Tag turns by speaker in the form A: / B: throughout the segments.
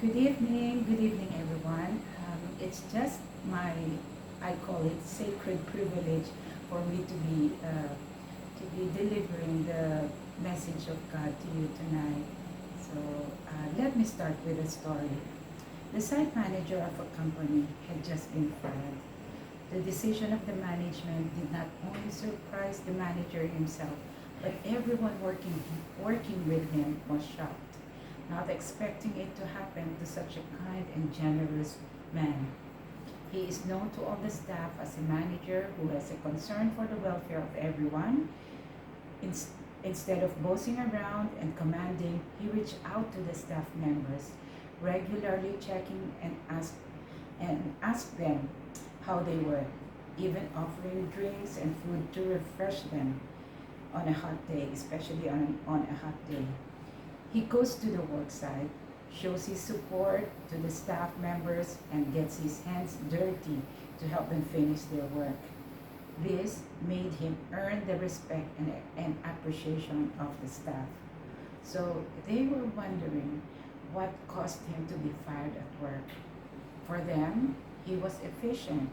A: Good evening, everyone. It's just my, I call it sacred privilege for me to be delivering the message of God to you tonight. So let me start with a story. The site manager of a company had just been fired. The decision of the management did not only surprise the manager himself, but everyone working with him was shocked, not expecting it to happen to such a kind and generous man. He is known to all the staff as a manager who has a concern for the welfare of everyone. Instead of bossing around and commanding, he reached out to the staff members, regularly checking and asked them how they were, even offering drinks and food to refresh them on a hot day, especially on a hot day. He goes to the work site, shows his support to the staff members, and gets his hands dirty to help them finish their work. This made him earn the respect and appreciation of the staff. So they were wondering what caused him to be fired at work. For them, he was efficient,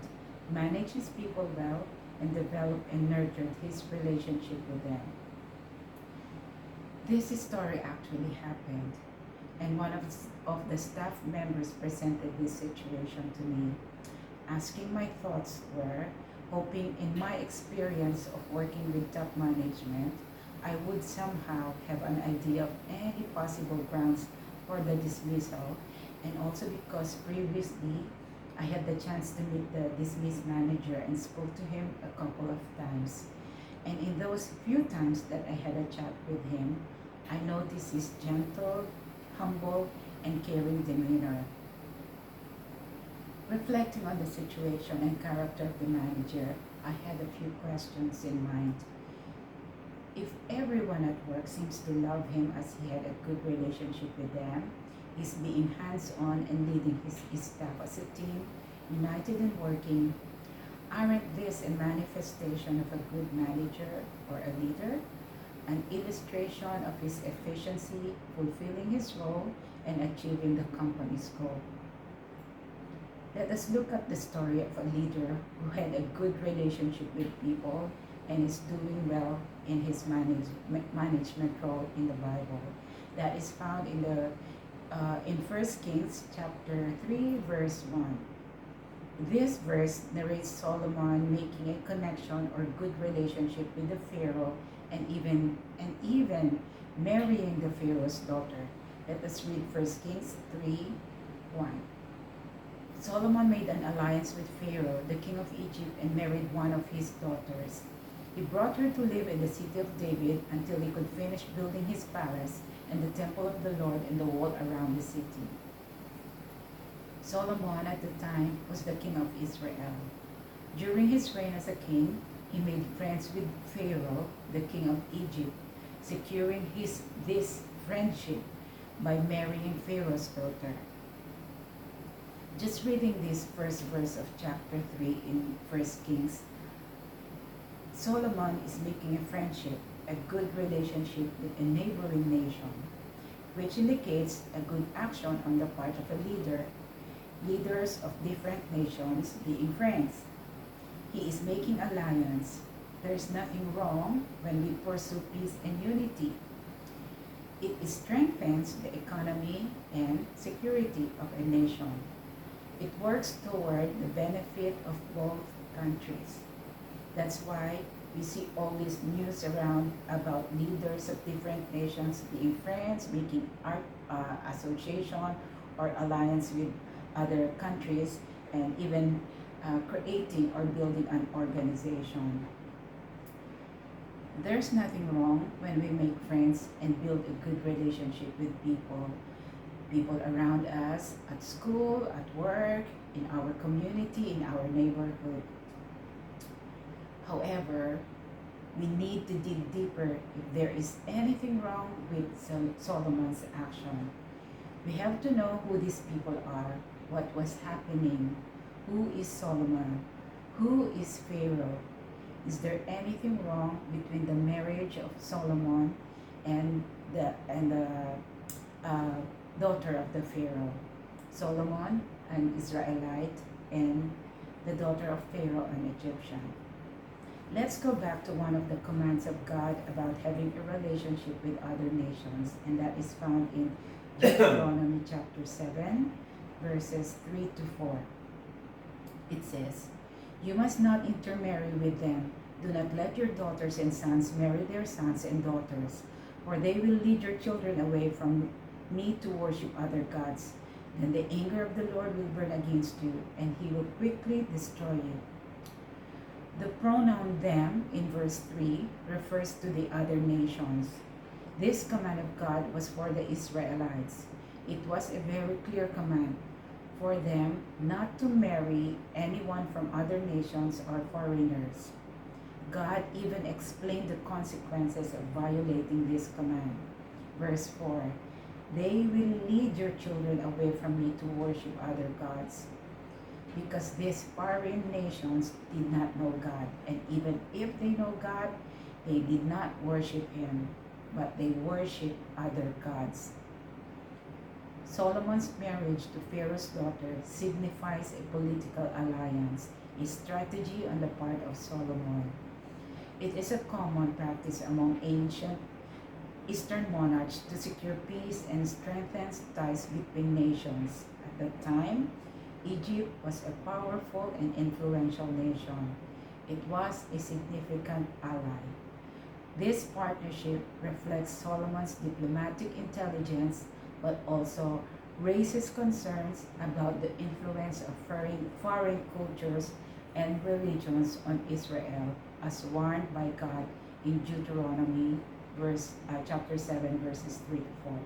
A: managed his people well, and developed and nurtured his relationship with them. This story actually happened, and one of the staff members presented this situation to me, asking my thoughts were, hoping in my experience of working with top management, I would somehow have an idea of any possible grounds for the dismissal, and also because previously I had the chance to meet the dismissed manager and spoke to him a couple of times. And in those few times that I had a chat with him, I noticed his gentle, humble, and caring demeanor. Reflecting on the situation and character of the manager, I had a few questions in mind. If everyone at work seems to love him as he had a good relationship with them, he's being hands-on and leading his staff as a team, united and working, aren't this a manifestation of a good manager or a leader? An illustration of his efficiency, fulfilling his role, and achieving the company's goal. Let us look at the story of a leader who had a good relationship with people and is doing well in his management role in the Bible. That is found in 1 Kings chapter 3 verse 1. This verse narrates Solomon making a connection or good relationship with the Pharaoh and even marrying the Pharaoh's daughter. Let us read 1 Kings 3:1. Solomon made an alliance with Pharaoh, the king of Egypt, and married one of his daughters. He brought her to live in the city of David until he could finish building his palace and the temple of the Lord and the wall around the city. Solomon at the time was the king of Israel. During his reign as a king, he made friends with Pharaoh, the king of Egypt, securing this friendship by marrying Pharaoh's daughter. Just reading this first verse of chapter 3 in 1 Kings, Solomon is making a friendship, a good relationship with a neighboring nation, which indicates a good action on the part of a leader, leaders of different nations being friends. He is making alliance. There is nothing wrong when we pursue peace and unity. It strengthens the economy and security of a nation. It works toward the benefit of both countries. That's why we see all this news around about leaders of different nations being friends, making art association or alliance with other countries, and even creating or building an organization. There's nothing wrong when we make friends and build a good relationship with people around us, at school, at work, in our community, in our neighborhood. However, we need to dig deeper if there is anything wrong with Solomon's action. We have to know who these people are, what was happening, who is Solomon, who is Pharaoh. Is there anything wrong between the marriage of Solomon and the daughter of the Pharaoh? Solomon, an Israelite, and the daughter of Pharaoh, an Egyptian. Let's go back to one of the commands of God about having a relationship with other nations, and that is found in Deuteronomy chapter 7, verses 3 to 4. It says, "You must not intermarry with them. Do not let your daughters and sons marry their sons and daughters, for they will lead your children away from me to worship other gods. Then the anger of the Lord will burn against you, and he will quickly destroy you." The pronoun them in verse 3 refers to the other nations. This command of God was for the Israelites. It was a very clear command for them not to marry anyone from other nations or foreigners. God even explained the consequences of violating this command. Verse 4, "They will lead your children away from me to worship other gods." Because these foreign nations did not know God, and even if they know God, they did not worship Him, but they worship other gods. Solomon's marriage to Pharaoh's daughter signifies a political alliance, a strategy on the part of Solomon. It is a common practice among ancient Eastern monarchs to secure peace and strengthen ties between nations. At that time, Egypt was a powerful and influential nation. It was a significant ally. This partnership reflects Solomon's diplomatic intelligence, but also raises concerns about the influence of foreign cultures and religions on Israel, as warned by God in Deuteronomy chapter 7, verses 3 to 4.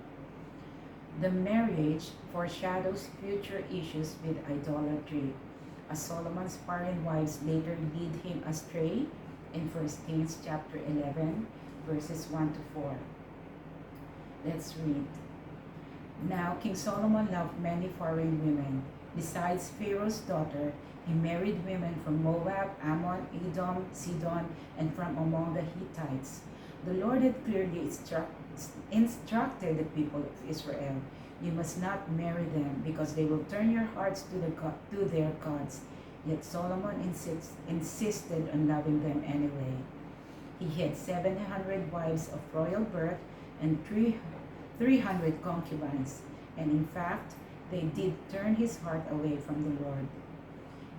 A: The marriage foreshadows future issues with idolatry, as Solomon's foreign wives later lead him astray in 1 Kings chapter 11, verses 1 to 4. Let's read. "Now King Solomon loved many foreign women. Besides Pharaoh's daughter, he married women from Moab, Ammon, Edom, Sidon, and from among the Hittites. The Lord had clearly instructed the people of Israel, 'You must not marry them, because they will turn your hearts to their gods.' Yet Solomon insisted on loving them anyway. He had 700 wives of royal birth and 300 concubines, and in fact, they did turn his heart away from the Lord.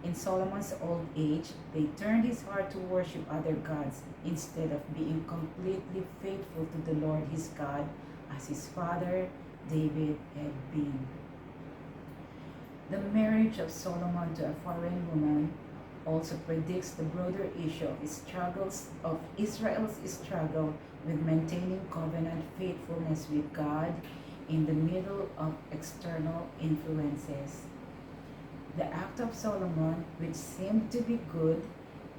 A: In Solomon's old age, they turned his heart to worship other gods instead of being completely faithful to the Lord his God, as his father David had been." The marriage of Solomon to a foreign woman also predicts the broader issue of Israel's struggle with maintaining covenant faithfulness with God in the middle of external influences. The act of Solomon, which seemed to be good,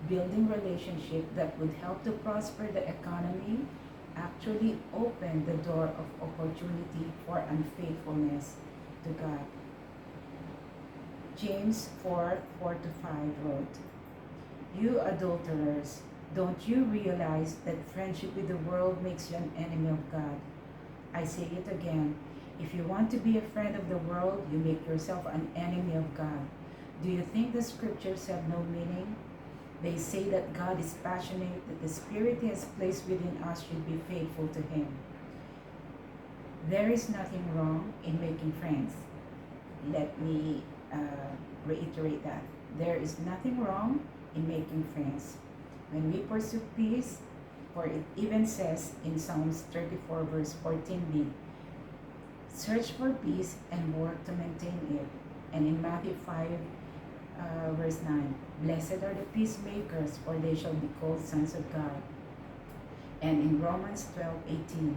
A: building relationship that would help to prosper the economy, actually opened the door of opportunity for unfaithfulness to God. James 4:4-5 wrote, "You adulterers, don't you realize that friendship with the world makes you an enemy of God? I say it again, if you want to be a friend of the world, you make yourself an enemy of God. Do you think the scriptures have no meaning? They say that God is passionate, that the Spirit He has placed within us should be faithful to Him. There is nothing wrong in making friends." Let me reiterate that. There is nothing wrong in making friends. When we pursue peace, for it even says in Psalms 34 verse 14b, "Search for peace and work to maintain it." And in Matthew 5 verse 9, "Blessed are the peacemakers, for they shall be called sons of God." And in Romans 12:18,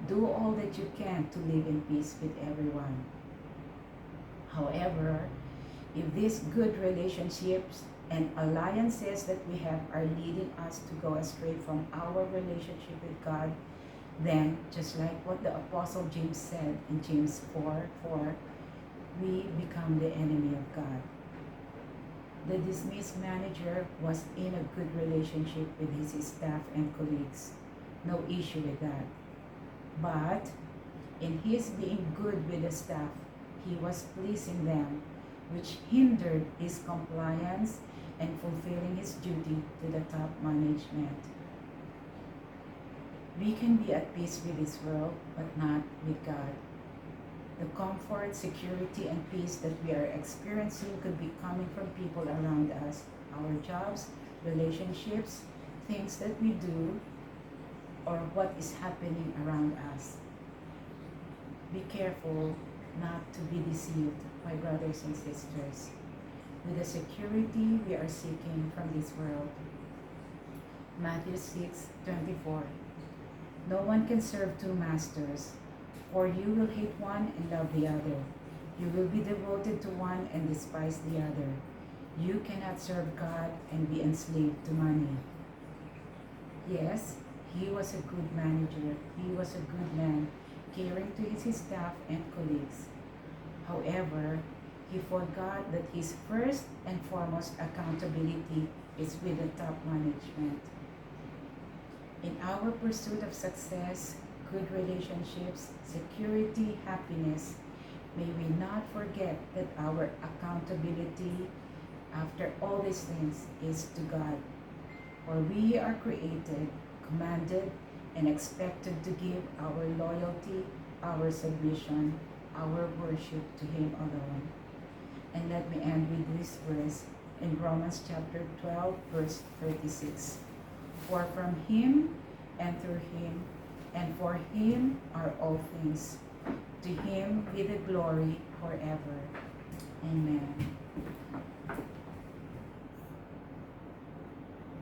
A: "Do all that you can to live in peace with everyone." However, if these good relationships and alliances that we have are leading us to go astray from our relationship with God, then, just like what the Apostle James said in James 4:4, we become the enemy of God. The dismissed manager was in a good relationship with his staff and colleagues. No issue with that. But in his being good with the staff, he was pleasing them, which hindered his compliance and fulfilling his duty to the top management. We can be at peace with this world, but not with God. The comfort, security, and peace that we are experiencing could be coming from people around us, our jobs, relationships, things that we do, or what is happening around us. Be careful not to be deceived, my brothers and sisters, with the security we are seeking from this world. Matthew 6:24. No one can serve two masters, for you will hate one and love the other. You will be devoted to one and despise the other. You cannot serve God and be enslaved to money. Yes, he was a good manager. He was a good man, caring to his staff and colleagues. However, he forgot that his first and foremost accountability is with the top management. In our pursuit of success, good relationships, security, happiness, may we not forget that our accountability after all these things is to God. For we are created, commanded, and expected to give our loyalty, our submission, our worship to Him alone. And let me end with this verse in Romans chapter 12, verse 36. For from Him, and through Him, and for Him are all things. To Him be the glory forever. Amen.